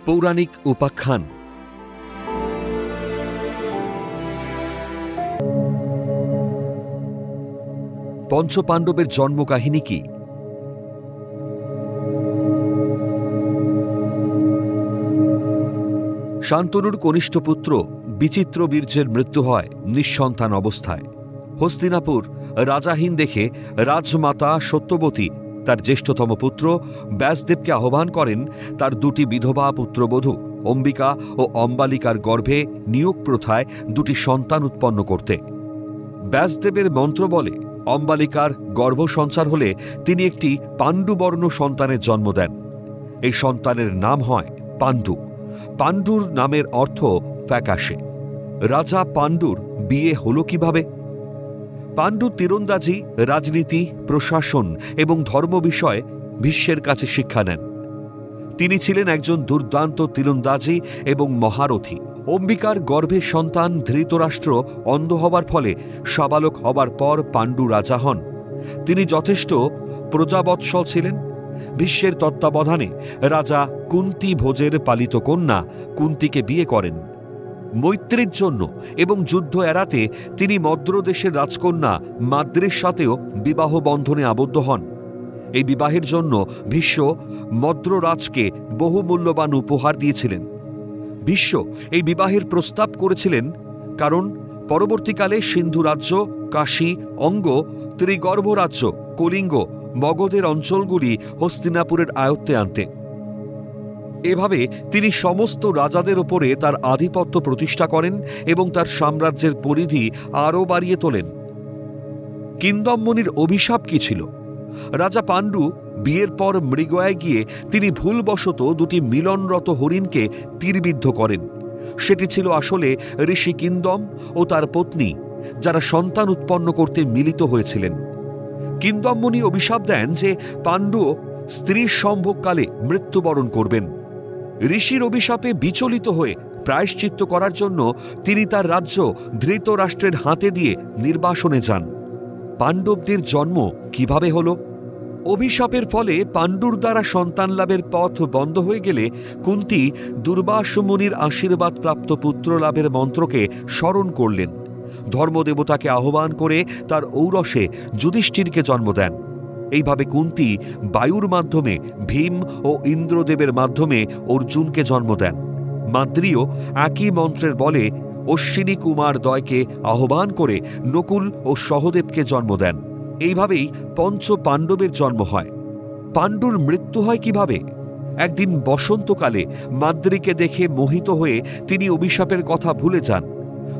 পৌরাণিক উপাখ্যান। পঞ্চপাণ্ডবের জন্মকাহিনী কি? শান্তনুর কনিষ্ঠ পুত্র বিচিত্রবীর্যের মৃত্যু হয় নিঃসন্তান অবস্থায়। হস্তিনাপুর রাজাহীন দেখে রাজমাতা সত্যবতী তার জ্যেষ্ঠতম পুত্র ব্যাসদেবকে আহ্বান করেন তার দুটি বিধবা পুত্রবধূ অম্বিকা ও অম্বালিকার গর্ভে নিয়োগ প্রথায় দুটি সন্তান উৎপন্ন করতে। ব্যাসদেবের মন্ত্র বলে অম্বালিকার গর্ভসঞ্চার হলে তিনি একটি পাণ্ডুবর্ণ সন্তানের জন্ম দেন। এই সন্তানের নাম হয় পাণ্ডু। পাণ্ডুর নামের অর্থ ফ্যাকাশে। রাজা পাণ্ডুর বিয়ে হল কিভাবে? পাণ্ডু তীরন্দাজি, রাজনীতি, প্রশাসন এবং ধর্ম বিষয়ে ভীষ্মের কাছে শিক্ষা নেন। তিনি ছিলেন একজন দুর্দান্ত তীরন্দাজি এবং মহারথী। অম্বিকার গর্ভের সন্তান ধৃতরাষ্ট্র অন্ধ হবার ফলে সাবালক হবার পর পাণ্ডু রাজা হন। তিনি যথেষ্ট প্রজাবৎসল ছিলেন। ভীষ্মের তত্ত্বাবধানে রাজা কুন্তী ভোজের পালিত কন্যা কুন্তীকে বিয়ে করেন। মৈত্রীর জন্য এবং যুদ্ধ এড়াতে তিনি মদ্রদেশের রাজকন্যা মাদ্রির সাথেও বিবাহ বন্ধনে আবদ্ধ হন। এই বিবাহের জন্য ভীষ্ম মদ্ররাজকে বহু মূল্যবান উপহার দিয়েছিলেন। ভীষ্ম এই বিবাহের প্রস্তাব করেছিলেন কারণ পরবর্তীকালে সিন্ধু রাজ্য, কাশী, অঙ্গ, ত্রিগর্ভ রাজ্য, কলিঙ্গ, মগধের অঞ্চলগুলি হস্তিনাপুরের আয়ত্তে আনতে। এভাবে তিনি সমস্ত রাজাদের ওপরে তার আধিপত্য প্রতিষ্ঠা করেন এবং তার সাম্রাজ্যের পরিধি আরও বাড়িয়ে তোলেন। কিন্দমমণির অভিশাপ কি ছিল? রাজা পাণ্ডু বিয়ের পর মৃগয়ায় গিয়ে তিনি ভুলবশত দুটি মিলনরত হরিণকে তীরবিদ্ধ করেন। সেটি ছিল আসলে ঋষি কিন্দম ও তার পত্নী, যারা সন্তান উৎপন্ন করতে মিলিত হয়েছিলেন। কিন্দমমণি অভিশাপ দেন যে পাণ্ডুও স্ত্রীর সম্ভোগকালে মৃত্যুবরণ করবেন। ঋষির অভিশাপে বিচলিত হয়ে প্রায়শ্চিত্ত করার জন্য তিনি তার রাজ্য ধৃতরাষ্ট্রের হাতে দিয়ে নির্বাসনে যান। পাণ্ডবদের জন্ম কিভাবে হল? অভিশাপের ফলে পাণ্ডুর দ্বারা সন্তান লাভের পথ বন্ধ হয়ে গেলে কুন্তী দুর্বাসু মুনির আশীর্বাদ প্রাপ্ত পুত্র লাভের মন্ত্রকে স্মরণ করলেন। ধর্মদেবতাকে আহ্বান করে তার ঔরসে যুধিষ্ঠিরকে জন্ম দেন। এইভাবে কুন্তী বায়ুর মাধ্যমে ভীম ও ইন্দ্রদেবের মাধ্যমে অর্জুনকে জন্ম দেন। মাদ্রীও একই মন্ত্রের বলে অশ্বিনী কুমার দ্বয়কে আহ্বান করে নকুল ও সহদেবকে জন্ম দেন। এইভাবেই পঞ্চ পাণ্ডবের জন্ম হয়। পাণ্ডুর মৃত্যু হয় কিভাবে? একদিন বসন্তকালে মাদ্রীকে দেখে মোহিত হয়ে তিনি অভিশাপের কথা ভুলে যান।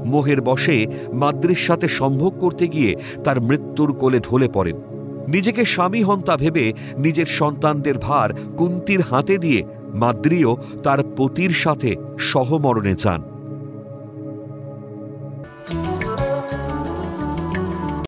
মোহের বশে মাদ্রীর সাথে সম্ভোগ করতে গিয়ে তার মৃত্যুর কোলে ঢলে পড়েন। নিজেকে স্বামী হন্তা ভেবে নিজের সন্তানদের ভার কুন্তীর হাতে দিয়ে মাদ্রীও তার পতির সাথে সহমরণে যান।